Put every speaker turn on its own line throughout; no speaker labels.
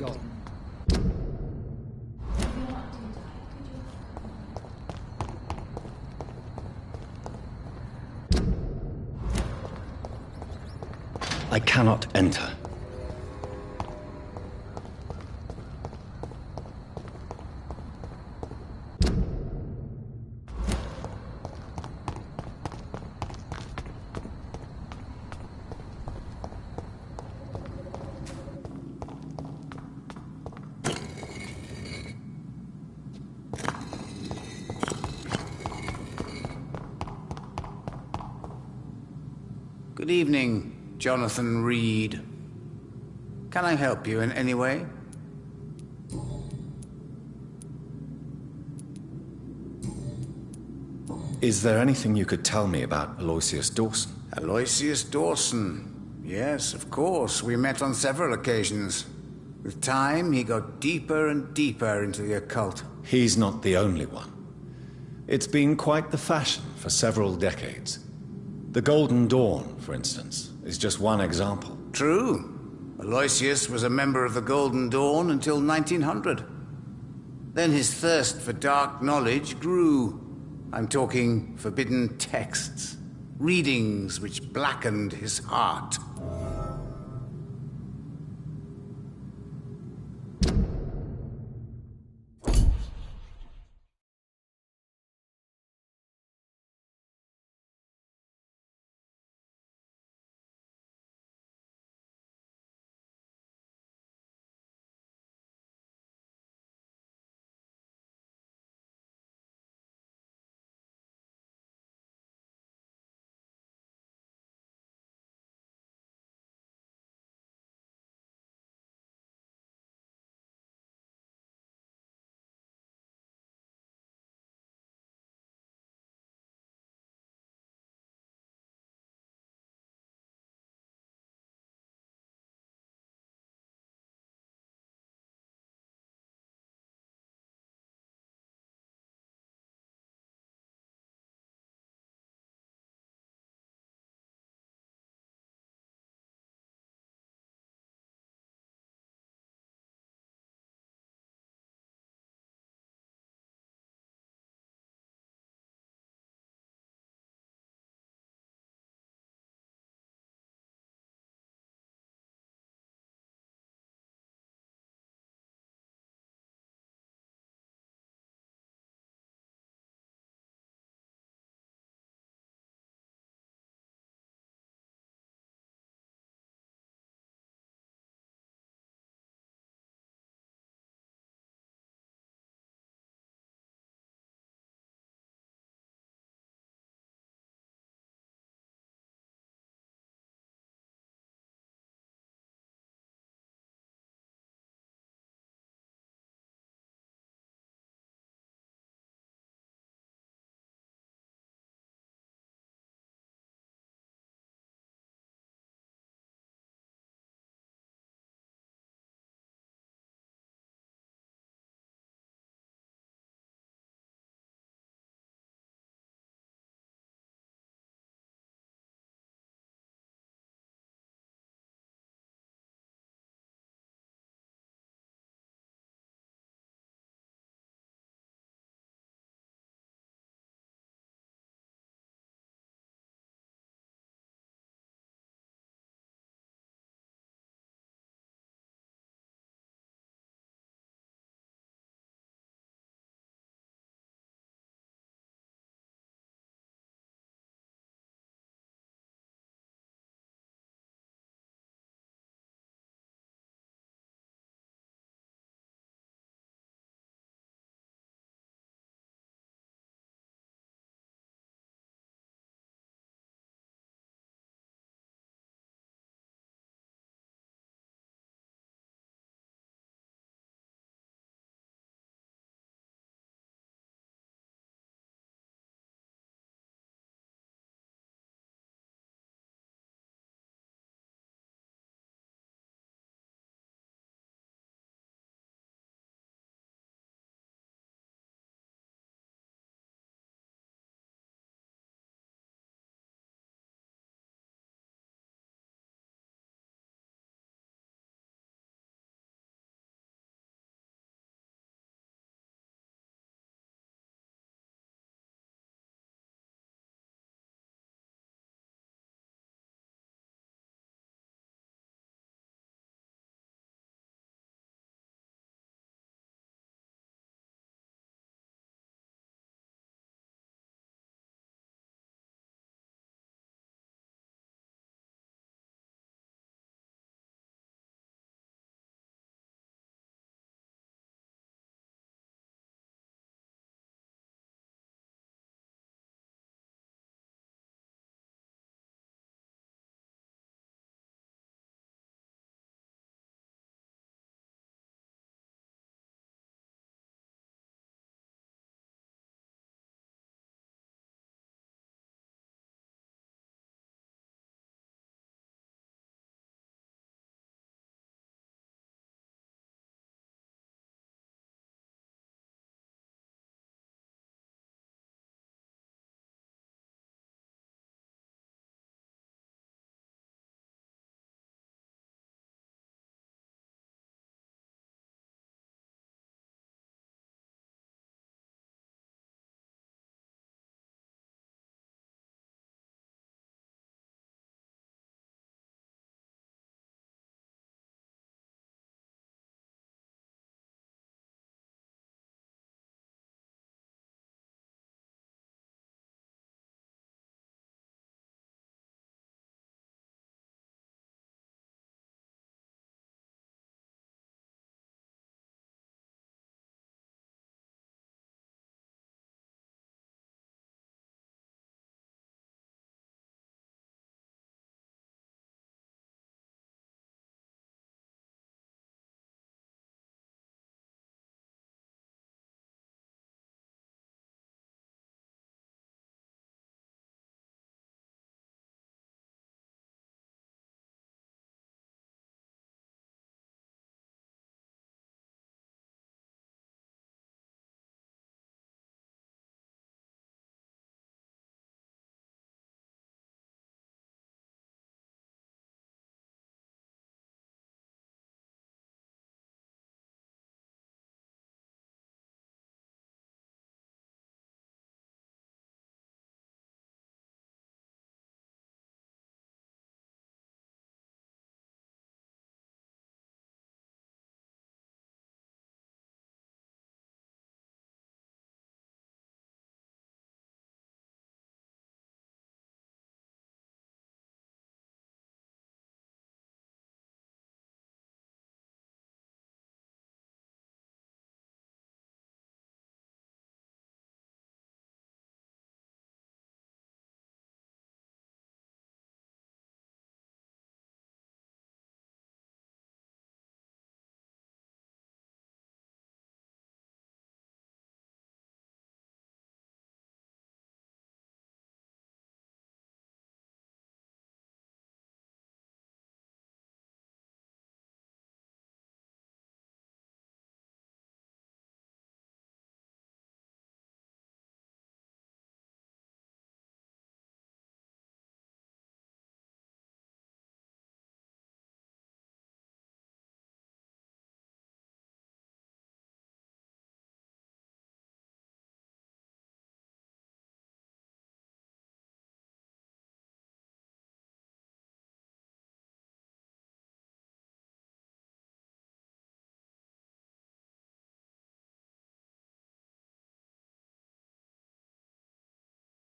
forgotten.
I cannot enter.
Good evening, Jonathan Reed. Can I help you in any way?
Is there anything you could tell me about Aloysius Dawson?
Aloysius Dawson. Yes, of course. We met on several occasions. With time, he got deeper and deeper into the occult.
He's not the only one. It's been quite the fashion for several decades. The Golden Dawn, for instance, is just one example.
True. Aloysius was a member of the Golden Dawn until 1900. Then his thirst for dark knowledge grew. I'm talking forbidden texts, readings which blackened his heart.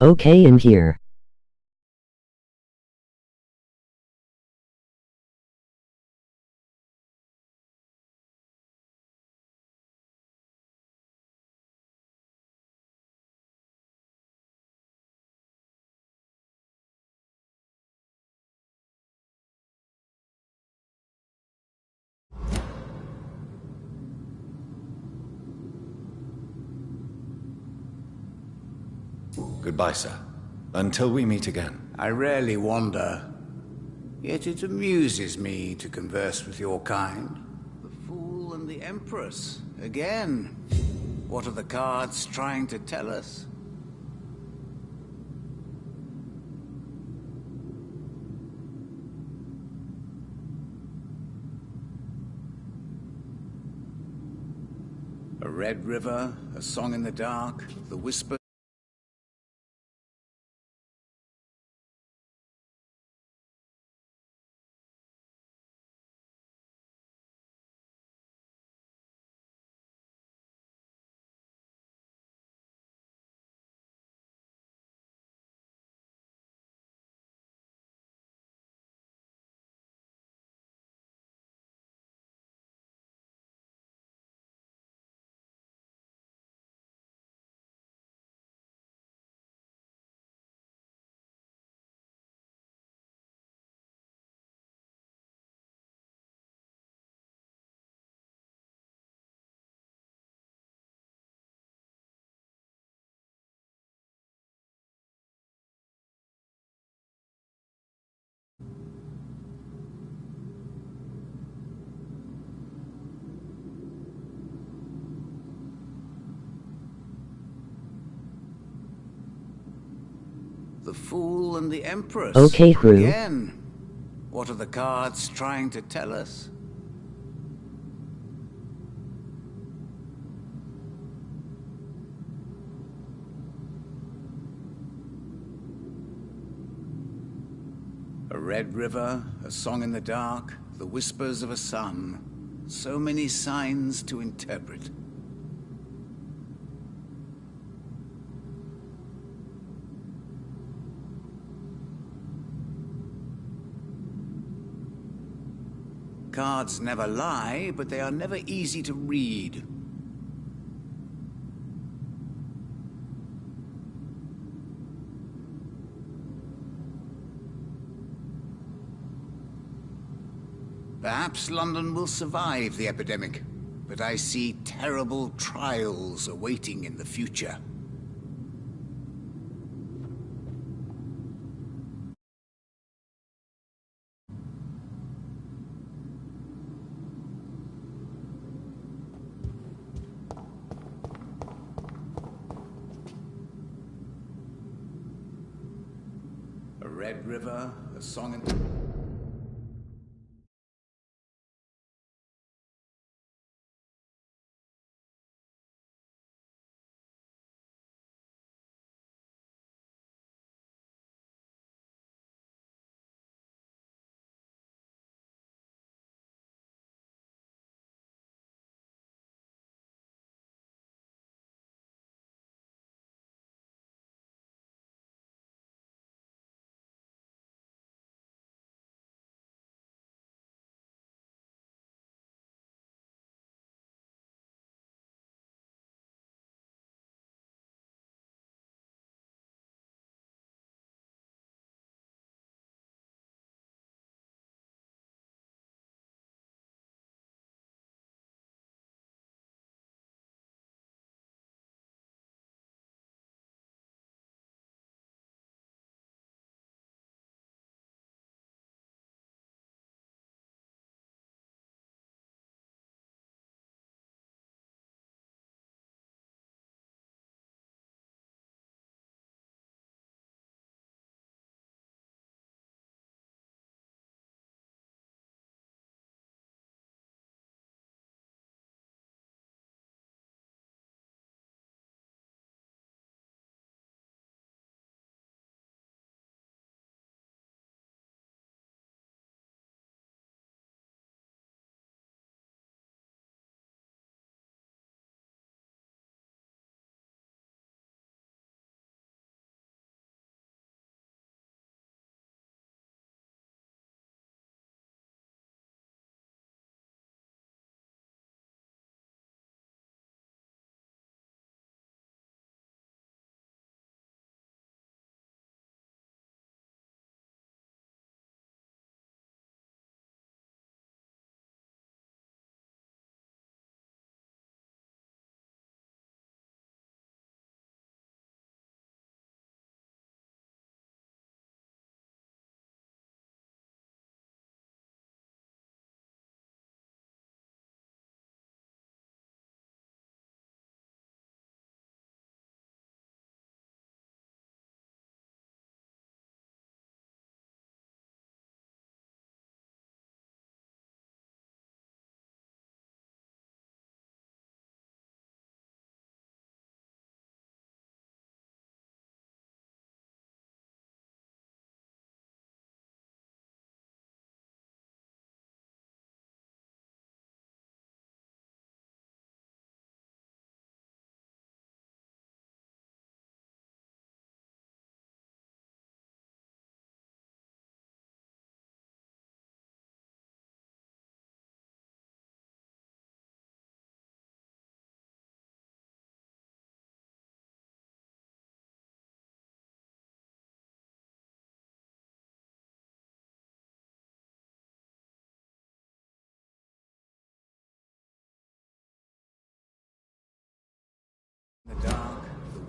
Okay, in here.
Goodbye, sir. Until we meet again.
I rarely wander, yet it amuses me to converse with your kind. The Fool and the Empress, again. What are the cards trying to tell us? A red river, a song in the dark, the whisper. The Fool and the Empress.
Okay, Hru.
Again. What are the cards trying to tell us? A red river, a song in the dark, the whispers of a sun. So many signs to interpret. Cards never lie, but they are never easy to read. Perhaps London will survive the epidemic, but I see terrible trials awaiting in the future. A red river, a song in...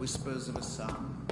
whispers of a son.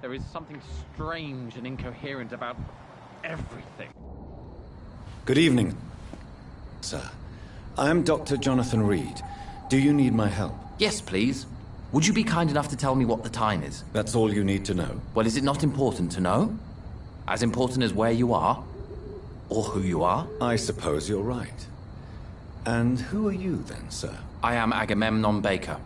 There is something strange and incoherent about everything.
Good evening, sir. I am Dr. Jonathan Reed. Do you need my help?
Yes, please. Would you be kind enough to tell me what the time is?
That's all you need to know.
Well, is it not important to know? As important as where you are? Or who you are?
I suppose you're right. And who are you then, sir?
I am Agamemnon Baker.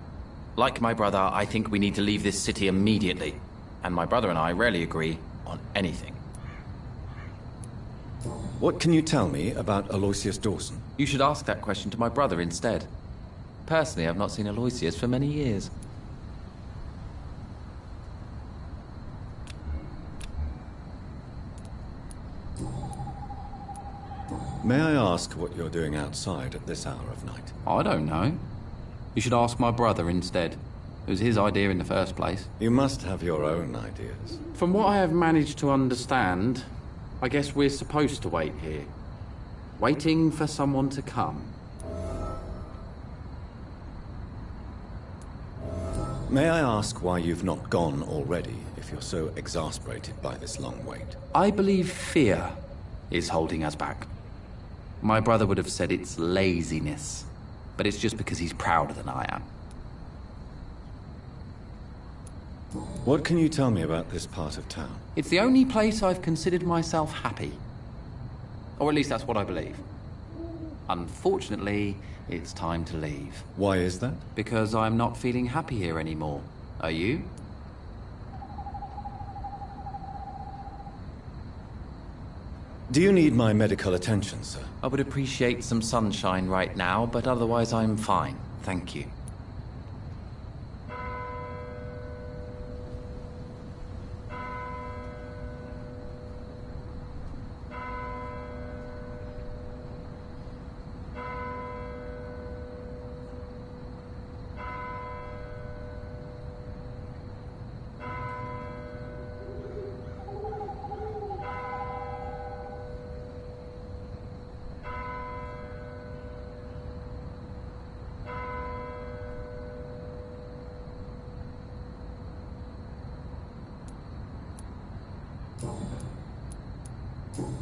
Like my brother, I think we need to leave this city immediately. And my brother and I rarely agree on anything.
What can you tell me about Aloysius Dawson?
You should ask that question to my brother instead. Personally, I've not seen Aloysius for many years.
May I ask what you're doing outside at this hour of night?
I don't know. You should ask my brother instead. It was his idea in the first place.
You must have your own ideas.
From what I have managed to understand, I guess we're supposed to wait here. Waiting for someone to come.
May I ask why you've not gone already, if you're so exasperated by this long wait?
I believe fear is holding us back. My brother would have said it's laziness, but it's just because he's prouder than I am.
What can you tell me about this part of town?
It's the only place I've considered myself happy. Or at least that's what I believe. Unfortunately, it's time to leave.
Why is that?
Because I'm not feeling happy here anymore. Are you?
Do you need my medical attention, sir?
I would appreciate some sunshine right now, but otherwise I'm fine. Thank you.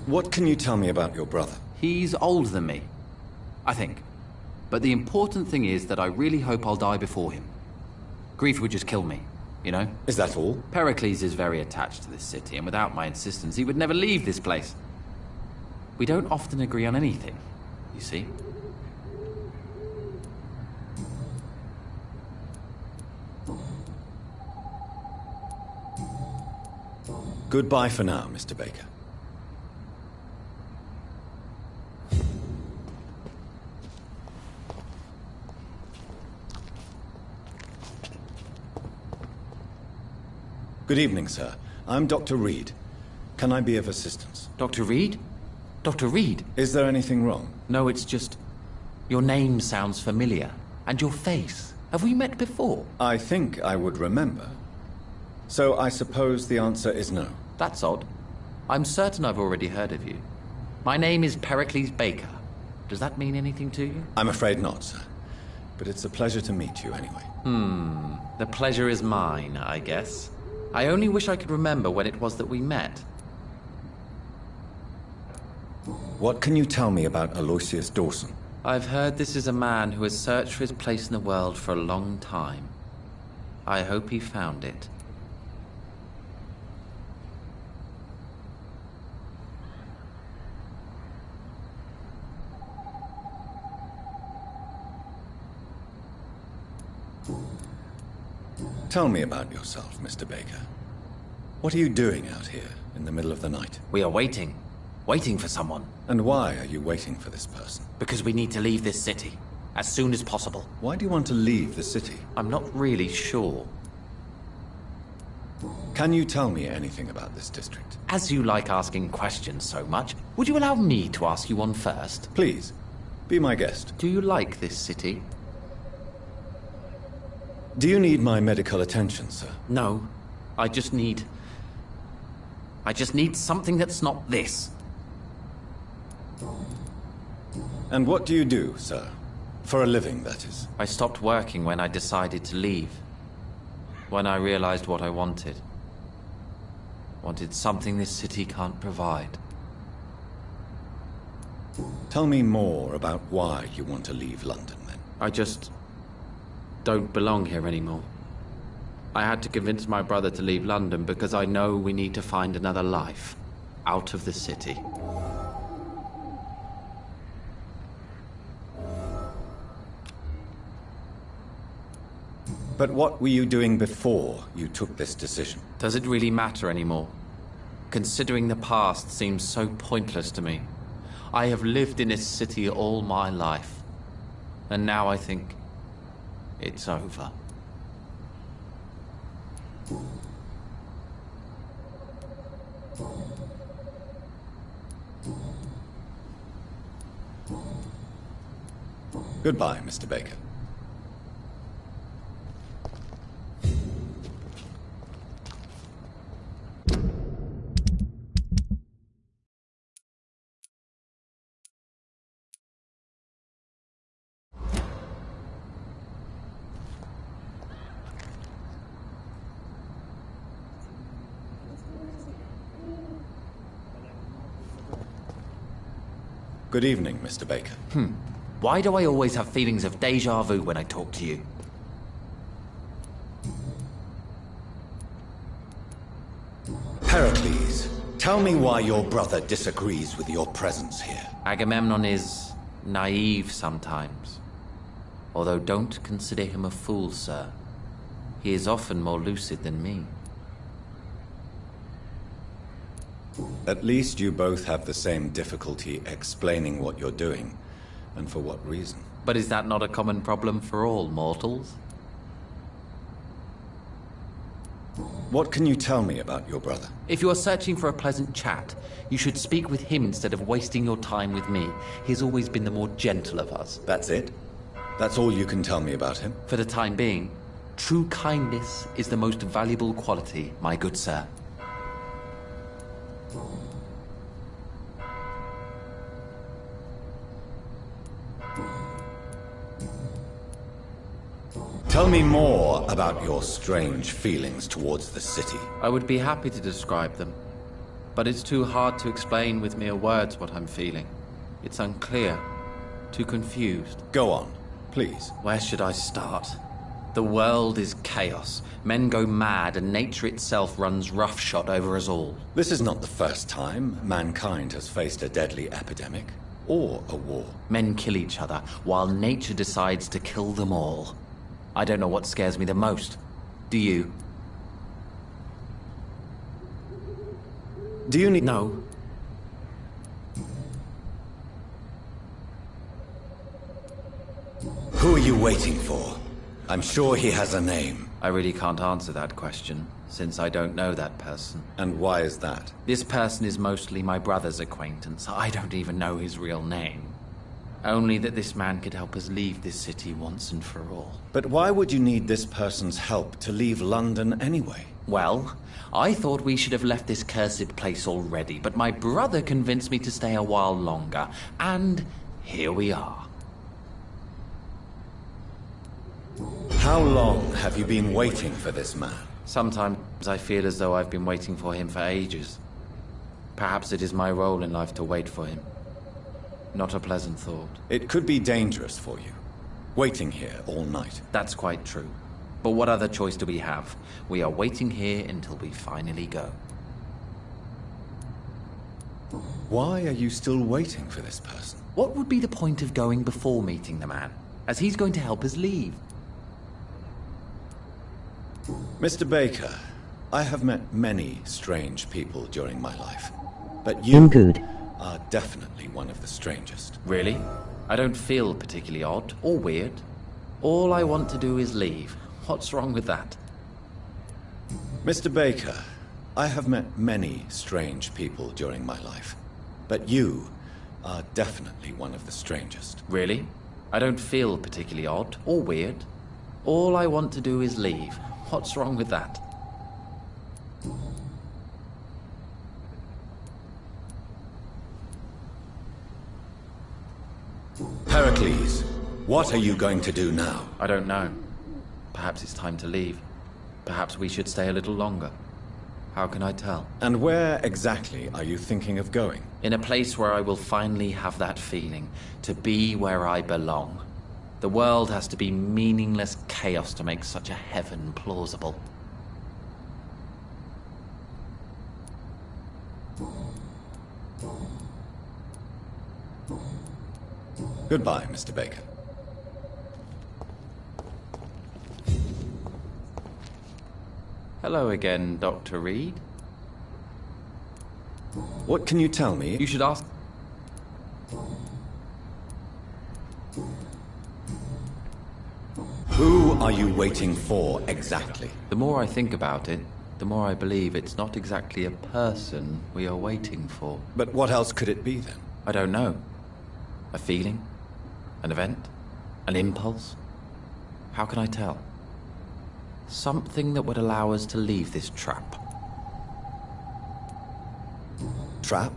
What can you tell me about your brother?
He's older than me, I think. But the important thing is that I really hope I'll die before him. Grief would just kill me, you know?
Is that all?
Pericles is very attached to this city, and without my insistence, he would never leave this place. We don't often agree on anything, you see?
Goodbye for now, Mr. Baker. Good evening, sir. I'm Dr. Reed. Can I be of assistance?
Dr. Reed? Dr. Reed?
Is there anything wrong?
No, it's just... your name sounds familiar. And your face. Have we met before?
I think I would remember. So I suppose the answer is no.
That's odd. I'm certain I've already heard of you. My name is Pericles Baker. Does that mean anything to you?
I'm afraid not, sir. But it's a pleasure to meet you anyway.
The pleasure is mine, I guess. I only wish I could remember when it was that we met.
What can you tell me about Aloysius Dawson?
I've heard this is a man who has searched for his place in the world for a long time. I hope he found it.
Tell me about yourself, Mr. Baker. What are you doing out here in the middle of the night?
We are waiting. Waiting for someone.
And why are you waiting for this person?
Because we need to leave this city. As soon as possible.
Why do you want to leave the city?
I'm not really sure.
Can you tell me anything about this district?
As you like asking questions so much, would you allow me to ask you one first?
Please, be my guest.
Do you like this city?
Do you need my medical attention, sir?
No. I just need something that's not this.
And what do you do, sir? For a living, that is.
I stopped working when I decided to leave. When I realized what I wanted. Wanted something this city can't provide.
Tell me more about why you want to leave London, then.
I just don't belong here anymore. I had to convince my brother to leave London because I know we need to find another life out of the city.
But what were you doing before you took this decision?
Does it really matter anymore? Considering the past seems so pointless to me. I have lived in this city all my life. And now I think it's over.
Goodbye, Mr. Baker. Good evening, Mr. Baker.
Why do I always have feelings of déjà vu when I talk to you?
Pericles, tell me why your brother disagrees with your presence here.
Agamemnon is naive sometimes. Although don't consider him a fool, sir. He is often more lucid than me.
At least you both have the same difficulty explaining what you're doing, and for what reason.
But is that not a common problem for all mortals?
What can you tell me about your brother?
If you are searching for a pleasant chat, you should speak with him instead of wasting your time with me. He's always been the more gentle of us.
That's it? That's all you can tell me about him?
For the time being, true kindness is the most valuable quality, my good sir.
Tell me more about your strange feelings towards the city.
I would be happy to describe them. But it's too hard to explain with mere words what I'm feeling. It's unclear, too confused.
Go on, please.
Where should I start? The world is chaos. Men go mad, and nature itself runs roughshod over us all.
This is not the first time mankind has faced a deadly epidemic or a war.
Men kill each other, while nature decides to kill them all. I don't know what scares me the most. Do you?
Do you need...
No.
Who are you waiting for? I'm sure he has a name.
I really can't answer that question, since I don't know that person.
And why is that?
This person is mostly my brother's acquaintance. I don't even know his real name. Only that this man could help us leave this city once and for all.
But why would you need this person's help to leave London anyway?
Well, I thought we should have left this cursed place already, but my brother convinced me to stay a while longer, and here we are.
How long have you been waiting for this man?
Sometimes I feel as though I've been waiting for him for ages. Perhaps it is my role in life to wait for him. Not a pleasant thought.
It could be dangerous for you, waiting here all night.
That's quite true. But what other choice do we have? We are waiting here until we finally go.
Why are you still waiting for this person?
What would be the point of going before meeting the man, as he's going to help us leave?
Mr. Baker, I have met many strange people during my life, but you are definitely one of the strangest.
Really? I don't feel particularly odd or weird. All I want to do is leave. What's wrong with that?
Mr. Baker, I have met many strange people during my life, but you are definitely one of the strangest.
Really? I don't feel particularly odd or weird. All I want to do is leave. What's wrong with that?
Heracles, what are you going to do now?
I don't know. Perhaps it's time to leave. Perhaps we should stay a little longer. How can I tell?
And where exactly are you thinking of going?
In a place where I will finally have that feeling, to be where I belong. The world has to be meaningless chaos to make such a heaven plausible.
Goodbye, Mr. Baker.
Hello again, Dr. Reed.
What can you tell me?
You should ask...
Who are you waiting for exactly?
The more I think about it, the more I believe it's not exactly a person we are waiting for.
But what else could it be then?
I don't know. A feeling? An event? An impulse? How can I tell? Something that would allow us to leave this trap.
Trap?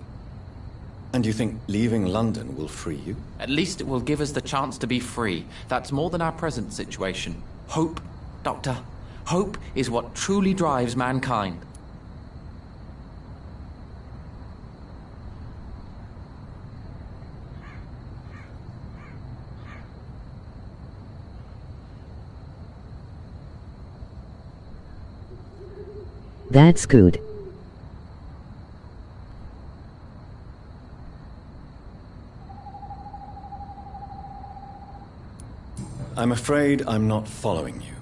And you think leaving London will free you?
At least it will give us the chance to be free. That's more than our present situation. Hope, Doctor. Hope is what truly drives mankind.
That's good.
I'm afraid I'm not following you.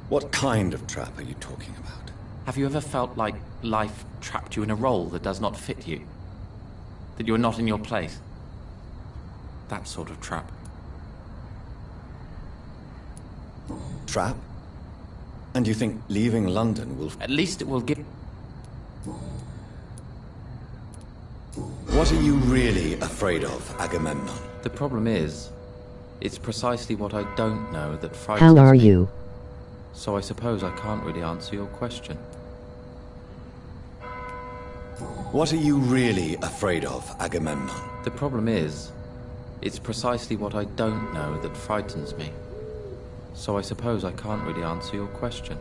What kind of trap are you talking about?
Have you ever felt like life trapped you in a role that does not fit you? That you're not in your place? That sort of trap.
Trap? And you think leaving London will...
At least it will give...
What are you really afraid of, Agamemnon?
The problem is, it's precisely what I don't know that frightens
How are
me.
you?
So I suppose I can't really answer your question.
What are you really afraid of, Agamemnon?
The problem is, it's precisely what I don't know that frightens me. So I suppose I can't really answer your question.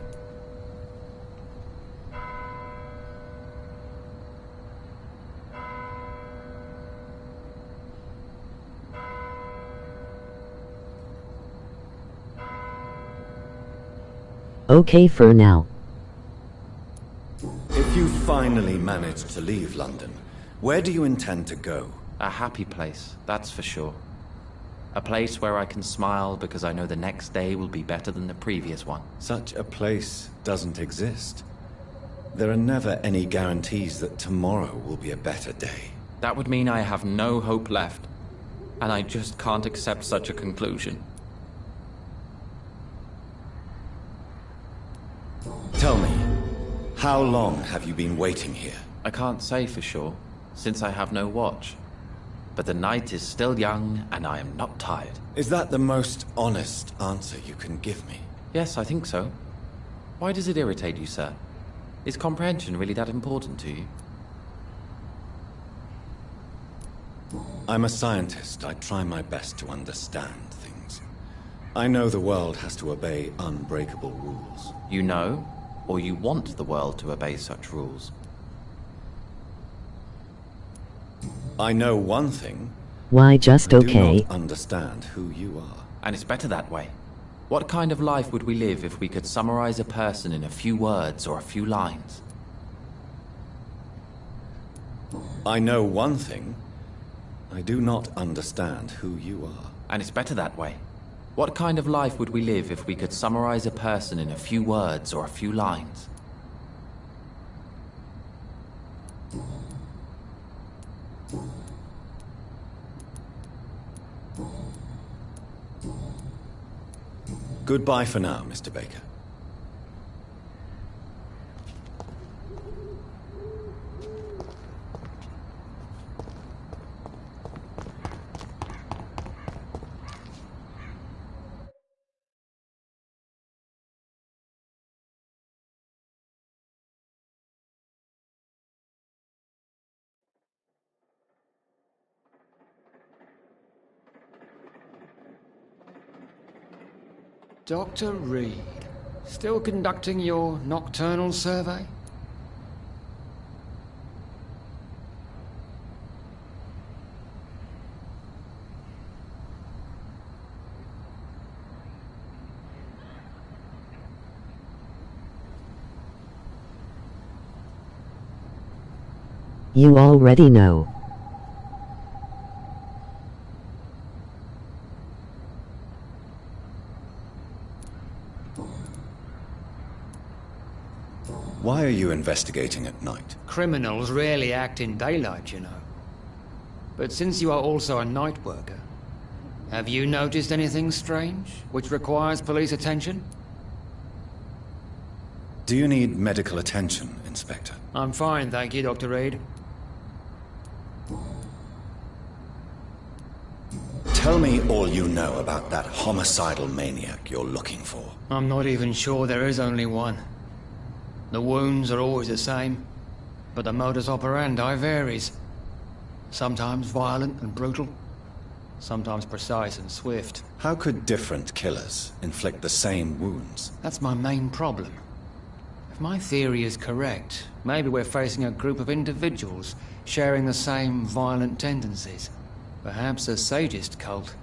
Okay for now.
If you finally manage to leave London, where do you intend to go?
A happy place, that's for sure. A place where I can smile because I know the next day will be better than the previous one.
Such a place doesn't exist. There are never any guarantees that tomorrow will be a better day.
That would mean I have no hope left, and I just can't accept such a conclusion.
Tell me, how long have you been waiting here?
I can't say for sure, since I have no watch. But the night is still young, and I am not tired.
Is that the most honest answer you can give me?
Yes, I think so. Why does it irritate you, sir? Is comprehension really that important to you?
I'm a scientist. I try my best to understand things. I know the world has to obey unbreakable rules.
You know, or you want the world to obey such rules?
I know one thing.
Why just
I
okay?
do not understand who you are.
And it's better that way. What kind of life would we live if we could summarize a person in a few words or a few lines?
I know one thing. I do not understand who you are.
And it's better that way. What kind of life would we live if we could summarize a person in a few words or a few lines?
Goodbye for now, Mr. Baker.
Dr. Reed, still conducting your nocturnal survey?
You already know.
Why are you investigating at night?
Criminals rarely act in daylight, you know. But since you are also a night worker, have you noticed anything strange which requires police attention?
Do you need medical attention, Inspector?
I'm fine, thank you, Dr. Reed.
Tell me all you know about that homicidal maniac you're looking for.
I'm not even sure there is only one. The wounds are always the same, but the modus operandi varies. Sometimes violent and brutal, sometimes precise and swift.
How could different killers inflict the same wounds?
That's my main problem. If my theory is correct, maybe we're facing a group of individuals sharing the same violent tendencies. Perhaps a sadist cult.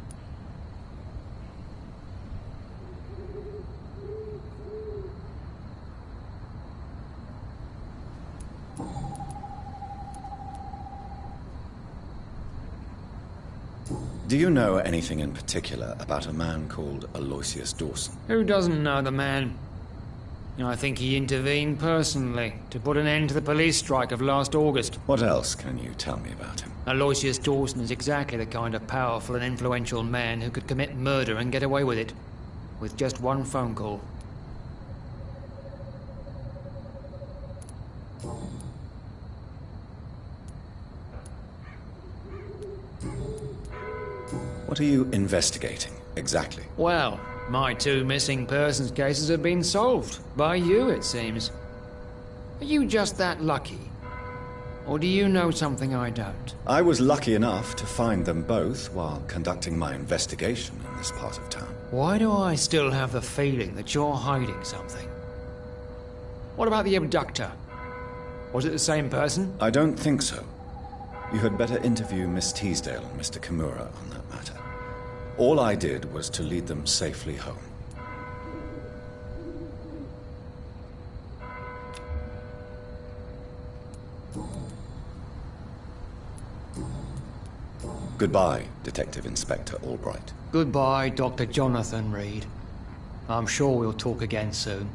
Do you know anything in particular about a man called Aloysius Dawson?
Who doesn't know the man? I think he intervened personally to put an end to the police strike of last August.
What else can you tell me about him?
Aloysius Dawson is exactly the kind of powerful and influential man who could commit murder and get away with it, with just one phone call.
What are you investigating, exactly?
Well, my 2 missing persons cases have been solved. By you, it seems. Are you just that lucky? Or do you know something I don't?
I was lucky enough to find them both while conducting my investigation in this part of town.
Why do I still have the feeling that you're hiding something? What about the abductor? Was it the same person?
I don't think so. You had better interview Miss Teasdale and Mr. Kimura on that matter. All I did was to lead them safely home. Goodbye, Detective Inspector Albright.
Goodbye, Dr. Jonathan Reed. I'm sure we'll talk again soon.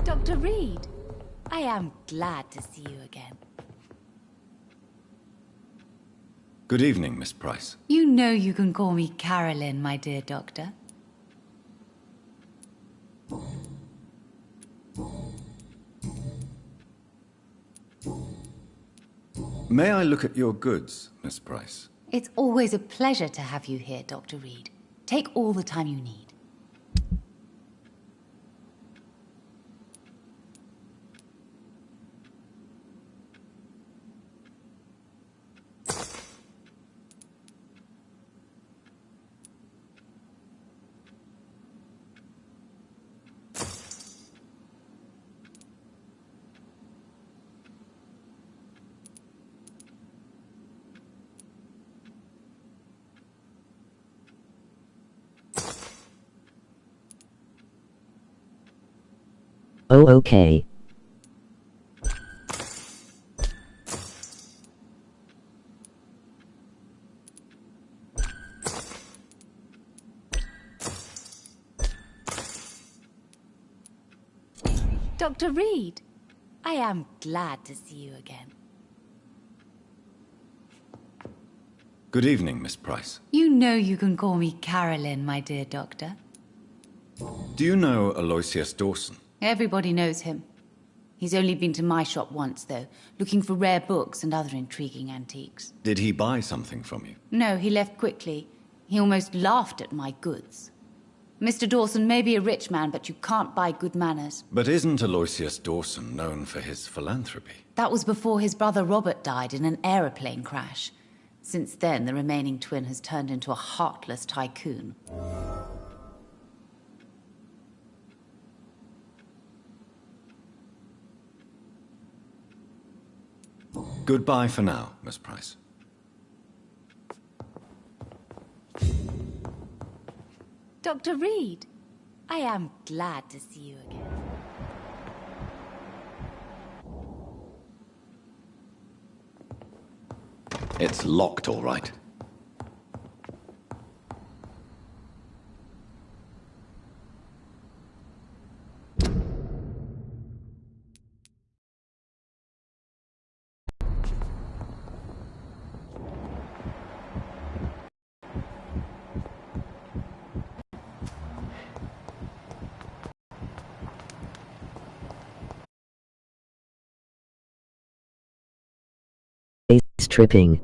Dr. Reed, I am glad to see you again.
Good evening, Miss Price.
You know you can call me Carolyn, my dear doctor.
May I look at your goods, Miss Price?
It's always a pleasure to have you here, Dr. Reed. Take all the time you need.
Oh, okay.
Dr. Reed, I am glad to see you again.
Good evening, Miss Price.
You know you can call me Carolyn, my dear doctor.
Do you know Aloysius Dawson?
Everybody knows him. He's only been to my shop once, though, looking for rare books and other intriguing antiques.
Did he buy something from you?
No, he left quickly. He almost laughed at my goods. Mr. Dawson may be a rich man, but you can't buy good manners.
But isn't Aloysius Dawson known for his philanthropy?
That was before his brother Robert died in an aeroplane crash. Since then, the remaining twin has turned into a heartless tycoon.
Goodbye for now, Miss Price.
Dr. Reed, I am glad to see you again.
It's locked, all right.
Ace tripping.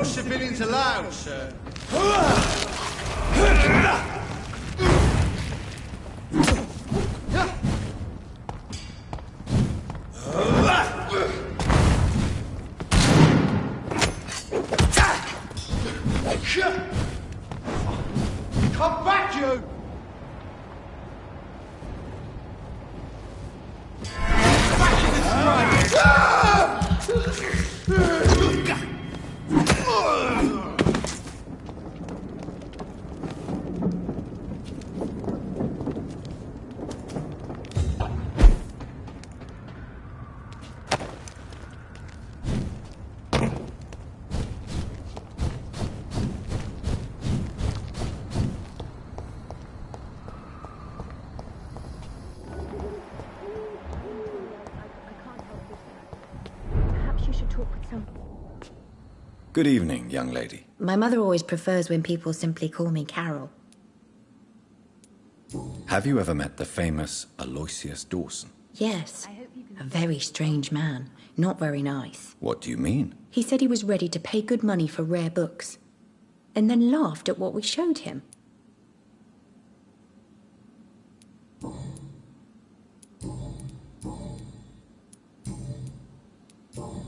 No civilians allowed, sir. Come back, you!
Perhaps you should talk with some...
Good evening, young lady.
My mother always prefers when people simply call me Carol.
Have you ever met the famous Aloysius Dawson?
Yes. A very strange man. Not very nice.
What do you mean?
He said he was ready to pay good money for rare books, and then laughed at what we showed him.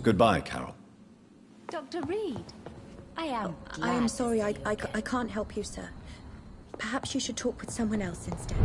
Goodbye, Carol.
Dr. Reed, I am
I am sorry, I can't help you, sir. Perhaps you should talk with someone else instead.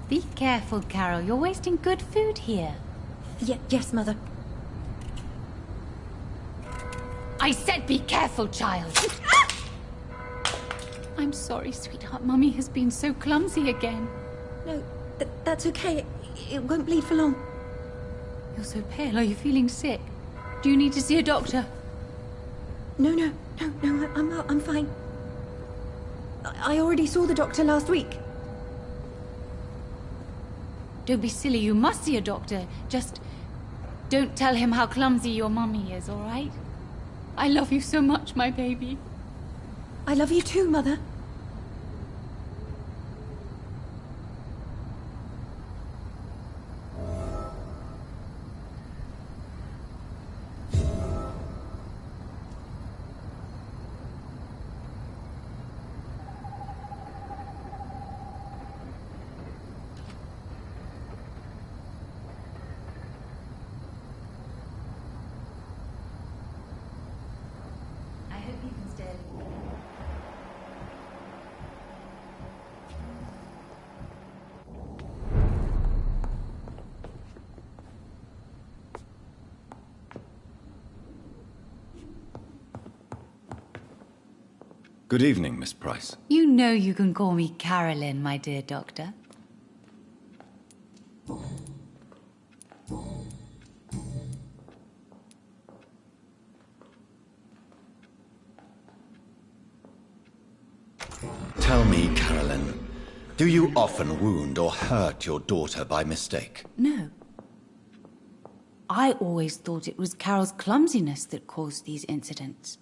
Be careful, Carol. You're wasting good food here.
Yes, Mother.
I said be careful, child. I'm sorry, sweetheart. Mummy has been so clumsy again.
No, that's okay. It won't bleed for long.
You're so pale. Are you feeling sick? Do you need to see a doctor?
No, I'm fine. I already saw the doctor last week.
Don't be silly. You must see a doctor. Just don't tell him how clumsy your mummy is, all right? I love you so much, my baby.
I love you too, Mother.
Good evening, Miss Price.
You know you can call me Carolyn, my dear doctor.
me, Carolyn. Do you often wound or hurt your daughter by mistake?
No. I always thought it was Carol's clumsiness that caused these incidents.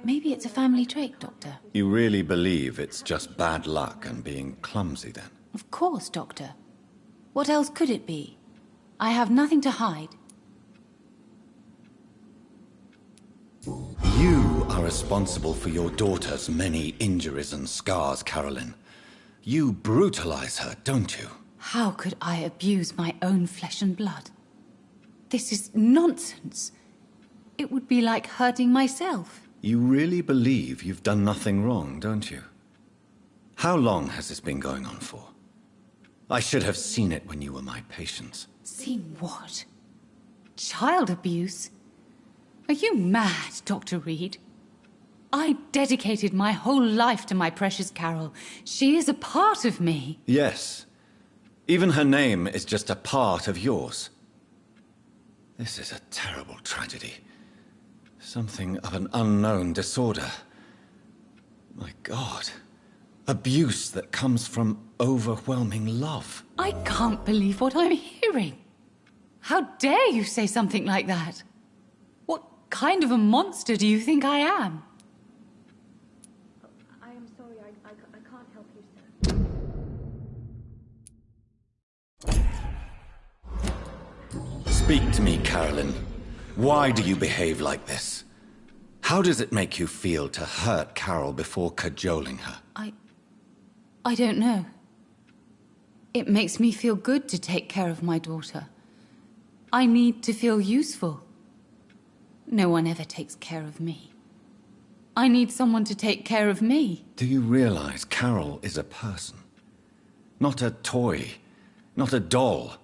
Maybe it's a family trait, Doctor.
You really believe it's just bad luck and being clumsy, then?
Of course, Doctor. What else could it be? I have nothing to hide.
You are responsible for your daughter's many injuries and scars, Carolyn. You brutalize her, don't you?
How could I abuse my own flesh and blood? This is nonsense. It would be like hurting myself.
You really believe you've done nothing wrong, don't you? How long has this been going on for? I should have seen it when you were my patient.
Seen what? Child abuse? Are you mad, Dr. Reed? I dedicated my whole life to my precious Carol. She is a part of me.
Yes. Even her name is just a part of yours. This is a terrible tragedy. Something of an unknown disorder. My God. Abuse that comes from overwhelming love.
I can't believe what I'm hearing. How dare you say something like that? What kind of a monster do you think I am?
I am sorry, I can't help you, sir.
Speak to me, Carolyn. Why do you behave like this? How does it make you feel to hurt Carol before cajoling her?
I don't know. It makes me feel good to take care of my daughter. I need to feel useful. No one ever takes care of me. I need someone to take care of me.
Do you realize Carol is a person? Not a toy, not a doll.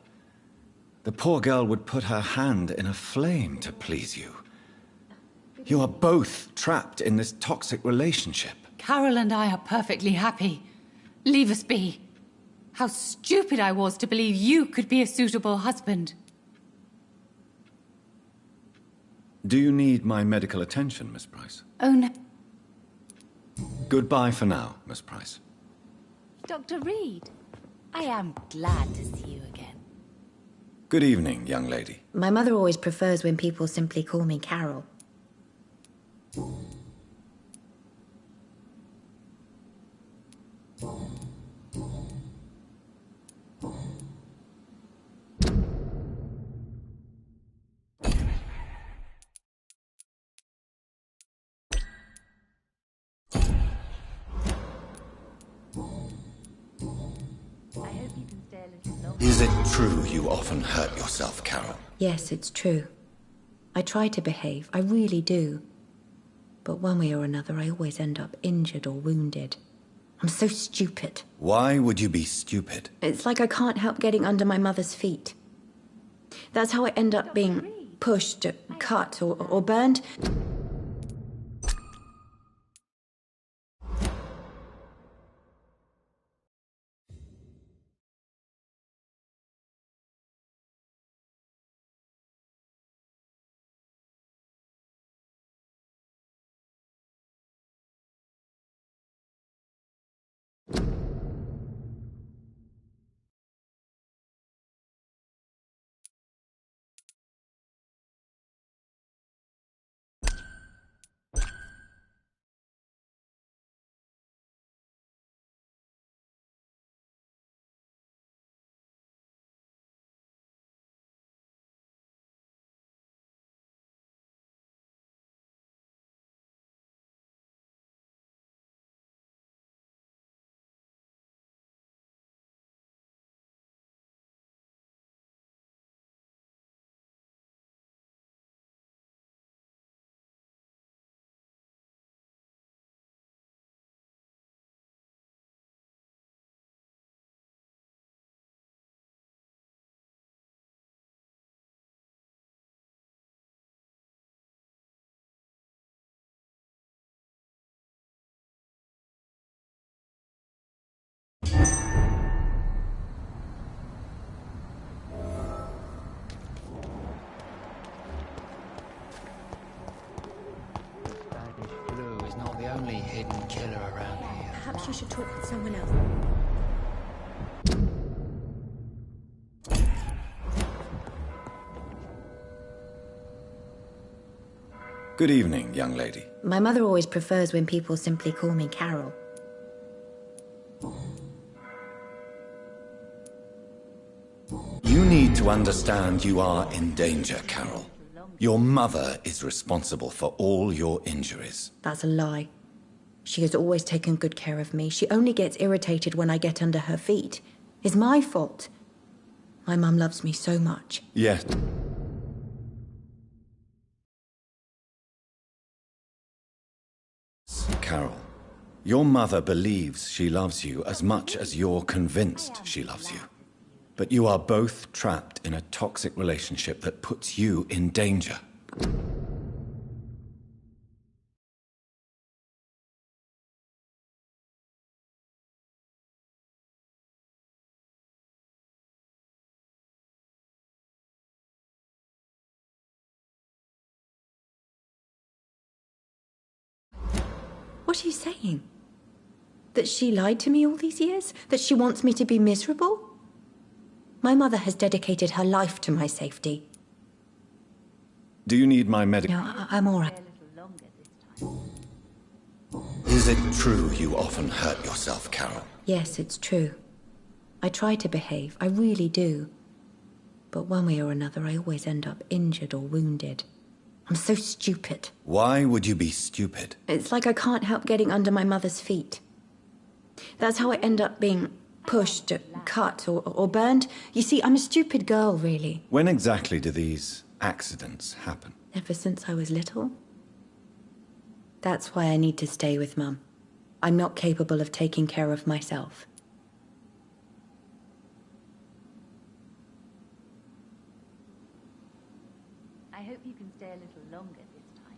The poor girl would put her hand in a flame to please you. You are both trapped in this toxic relationship.
Carol and I are perfectly happy. Leave us be. How stupid I was to believe you could be a suitable husband.
Do you need my medical attention, Miss Price?
Oh, no.
Goodbye for now, Miss Price.
Dr. Reed, I am glad to see you again.
Good evening, young lady.
My mother always prefers when people simply call me Carol.
Is it true you often hurt yourself, Carol?
Yes, it's true. I try to behave, I really do. But one way or another, I always end up injured or wounded. I'm so stupid.
Why would you be stupid?
It's like I can't help getting under my mother's feet. That's how I end up being pushed, cut, or burned.
Spanish flu is not the only hidden killer around here.
Perhaps you should talk with someone else.
Good evening, young lady.
My mother always prefers when people simply call me Carol.
You need to understand you are in danger, Carol. Your mother is responsible for all your injuries.
That's a lie. She has always taken good care of me. She only gets irritated when I get under her feet. It's my fault. My mum loves me so much.
Yes. Carol, your mother believes she loves you as much as you're convinced she loves you. But you are both trapped in a toxic relationship that puts you in danger.
What are you saying? That she lied to me all these years? That she wants me to be miserable? My mother has dedicated her life to my safety.
Do you need my medical...
No, I'm all right.
Is it true you often hurt yourself, Carol?
Yes, it's true. I try to behave, I really do. But one way or another, I always end up injured or wounded. I'm so stupid.
Why would you be stupid?
It's like I can't help getting under my mother's feet. That's how I end up being pushed, cut, or burned. You see, I'm a stupid girl, really.
When exactly do these accidents happen?
Ever since I was little. That's why I need to stay with Mum. I'm not capable of taking care of myself.
I hope you can stay a little longer this time.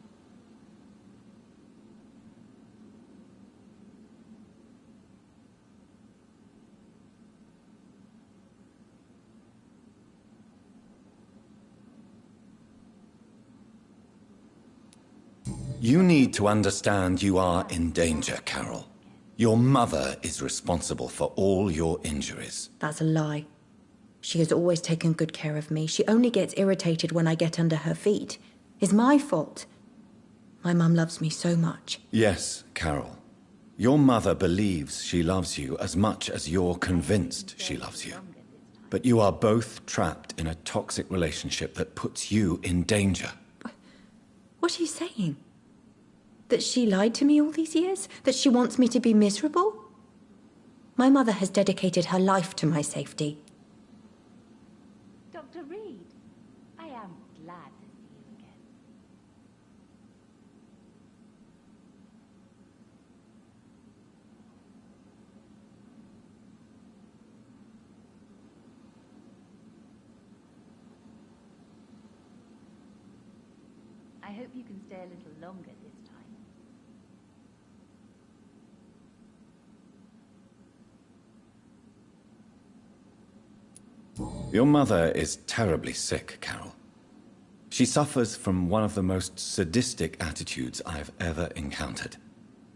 You need to understand you are in danger, Carol. Your mother is responsible for all your injuries.
That's a lie. She has always taken good care of me. She only gets irritated when I get under her feet. It's my fault. My mum loves me so much.
Yes, Carol. Your mother believes she loves you as much as you're convinced she loves you. But you are both trapped in a toxic relationship that puts you in danger.
What are you saying? That she lied to me all these years? That she wants me to be miserable? My mother has dedicated her life to my safety.
Dr. Reed, I am glad to see you again. I hope you can stay a little longer this time.
Your mother is terribly sick, Carol. She suffers from one of the most sadistic attitudes I've ever encountered,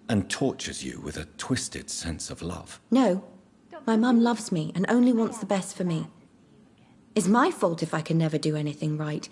and tortures you with a twisted sense of love.
No. My mum loves me and only wants the best for me. It's my fault if I can never do anything right.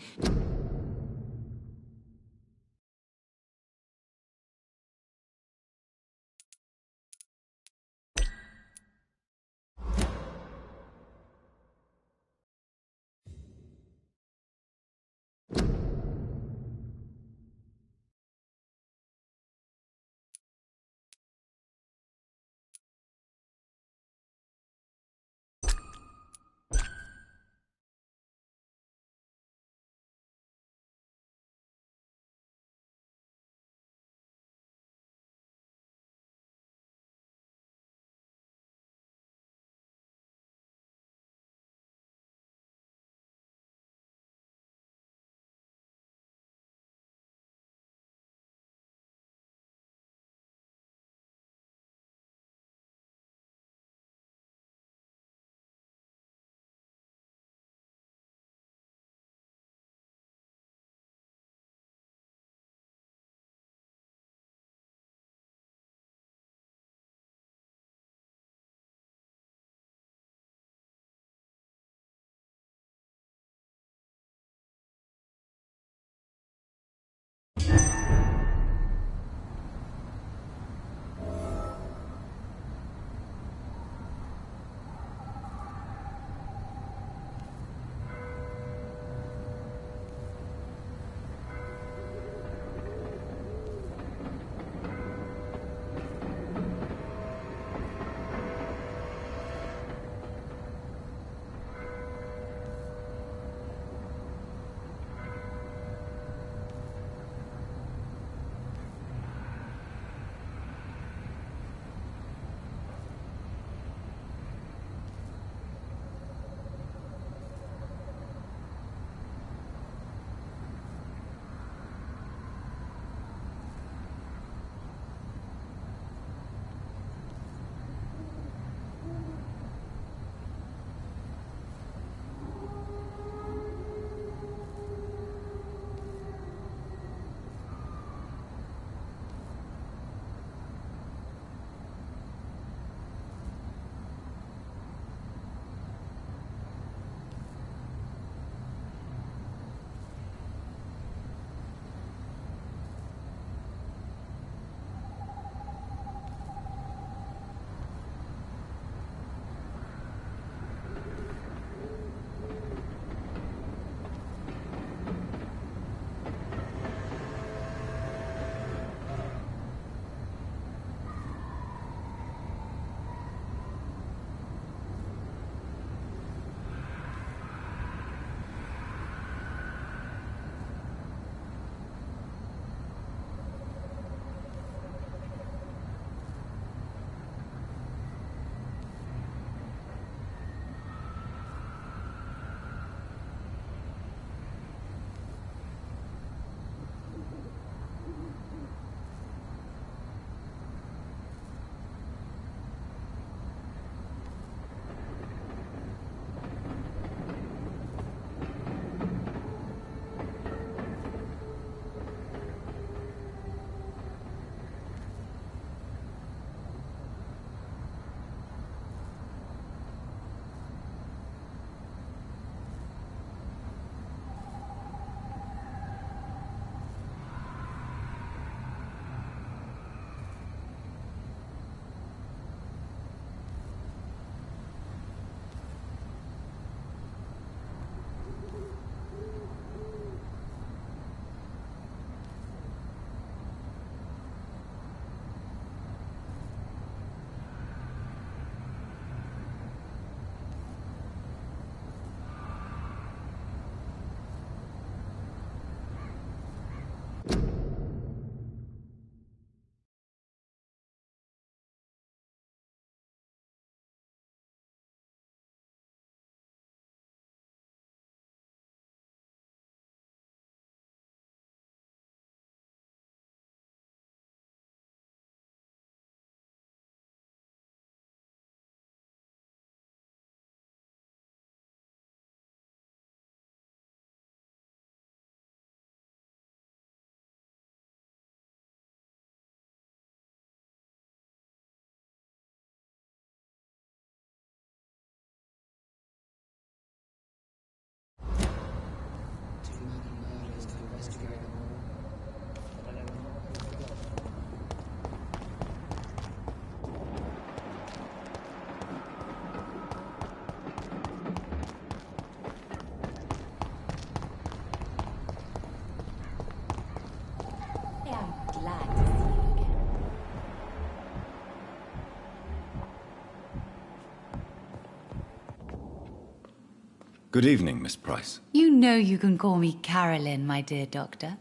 Good evening, Miss Price.
You know you can call me Carolyn, my dear doctor.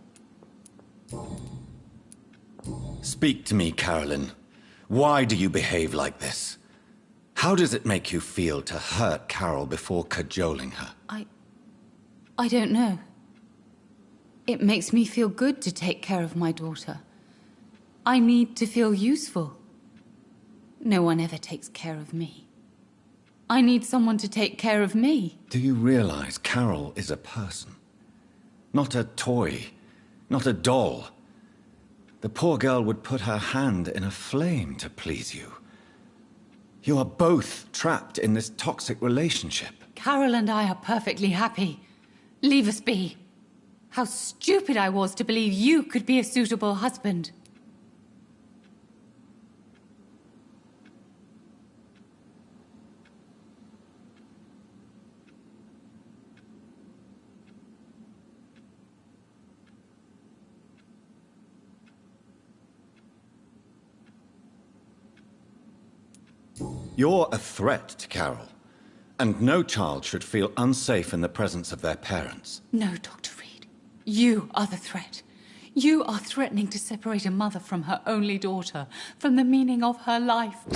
Speak to me, Carolyn. Why do you behave like this? How does it make you feel to hurt Carol before cajoling her?
I don't know. It makes me feel good to take care of my daughter. I need to feel useful. No one ever takes care of me. I need someone to take care of me.
Do you realize Carol is a person? Not a toy, not a doll. The poor girl would put her hand in a flame to please you. You are both trapped in this toxic relationship.
Carol and I are perfectly happy. Leave us be. How stupid I was to believe you could be a suitable husband.
You're a threat to Carol, and no child should feel unsafe in the presence of their parents.
No, Dr. Reed. You are the threat. You are threatening to separate a mother from her only daughter, from the meaning of her life.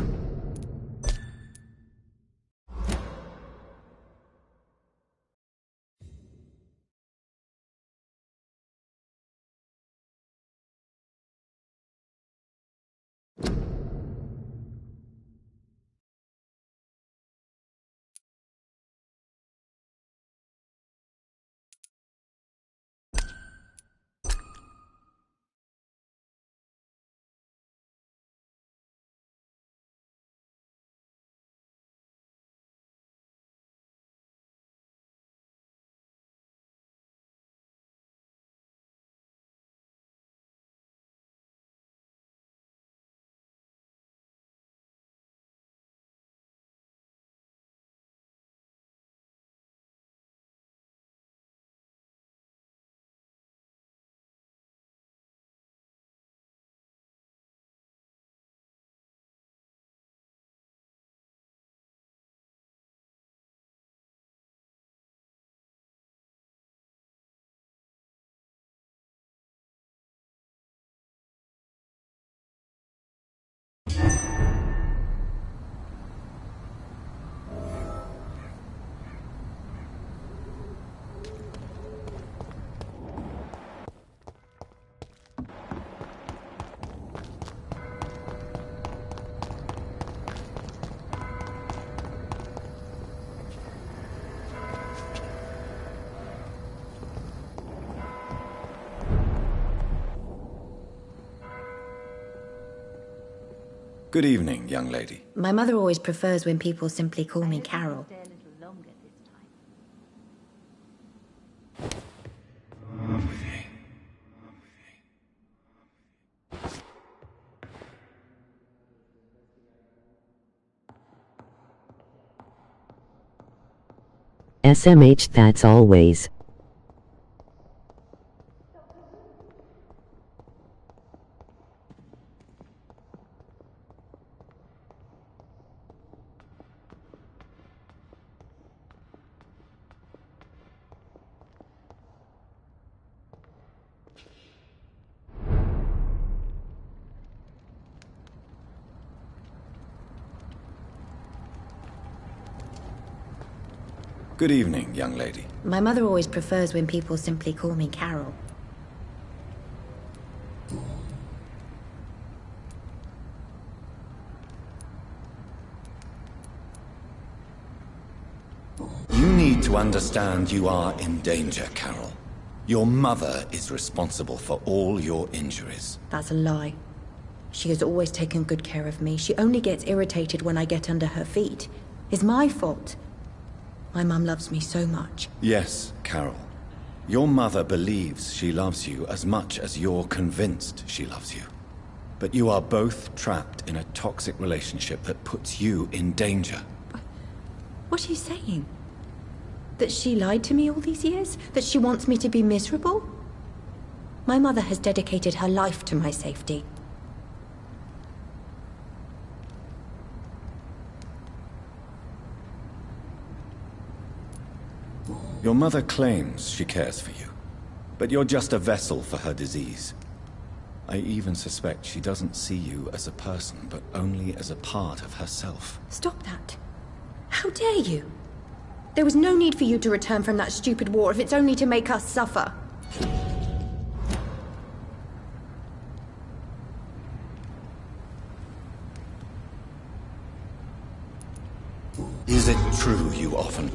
Good evening, young lady.
My mother always prefers when people simply call me Carol.
Stay a little longer this time.
SMH, that's always.
Good evening, young lady.
My mother always prefers when people simply call me Carol.
You need to understand you are in danger, Carol. Your mother is responsible for all your injuries.
That's a lie. She has always taken good care of me. She only gets irritated when I get under her feet. It's my fault. My mum loves me so much.
Yes, Carol. Your mother believes she loves you as much as you're convinced she loves you. But you are both trapped in a toxic relationship that puts you in danger.
What are you saying? That she lied to me all these years? That she wants me to be miserable? My mother has dedicated her life to my safety.
Your mother claims she cares for you, but you're just a vessel for her disease. I even suspect she doesn't see you as a person, but only as a part of herself.
Stop that. How dare you? There was no need for you to return from that stupid war if it's only to make us suffer.
Is it true you often...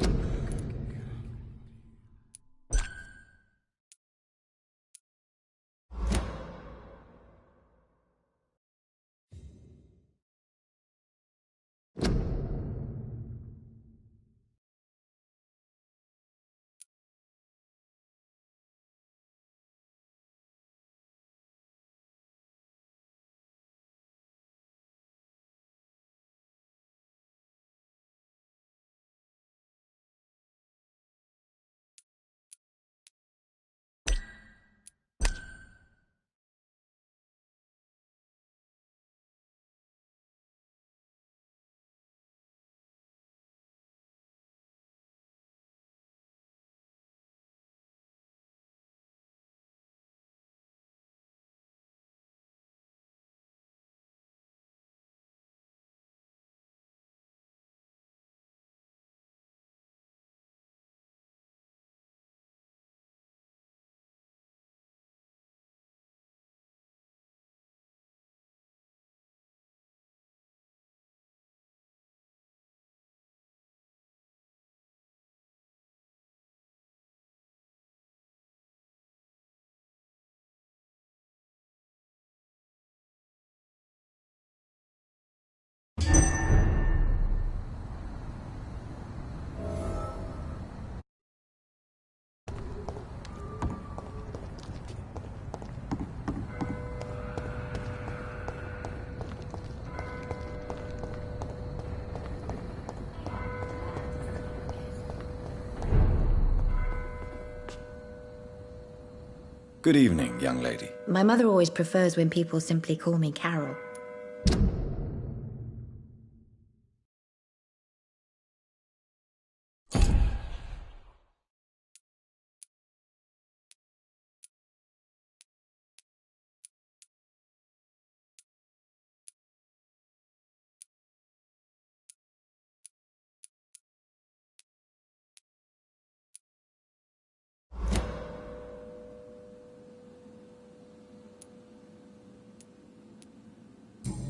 Good evening, young lady.
My mother always prefers when people simply call me Carol.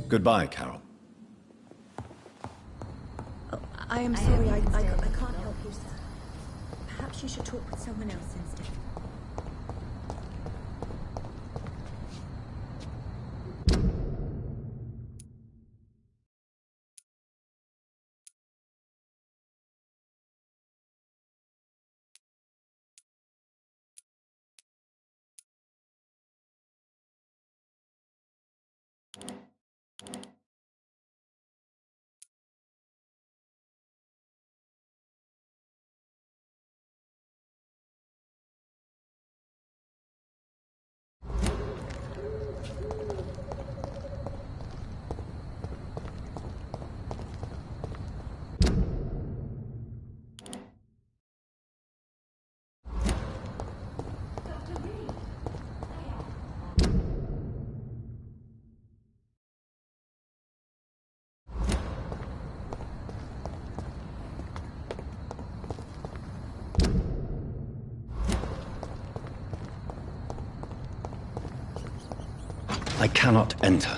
Goodbye, Carol.
Oh, I am sorry, I can't help you, sir. Perhaps you should talk with someone else instead.
I cannot enter.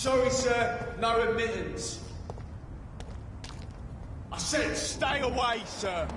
Sorry, sir. No admittance. I said stay away, sir.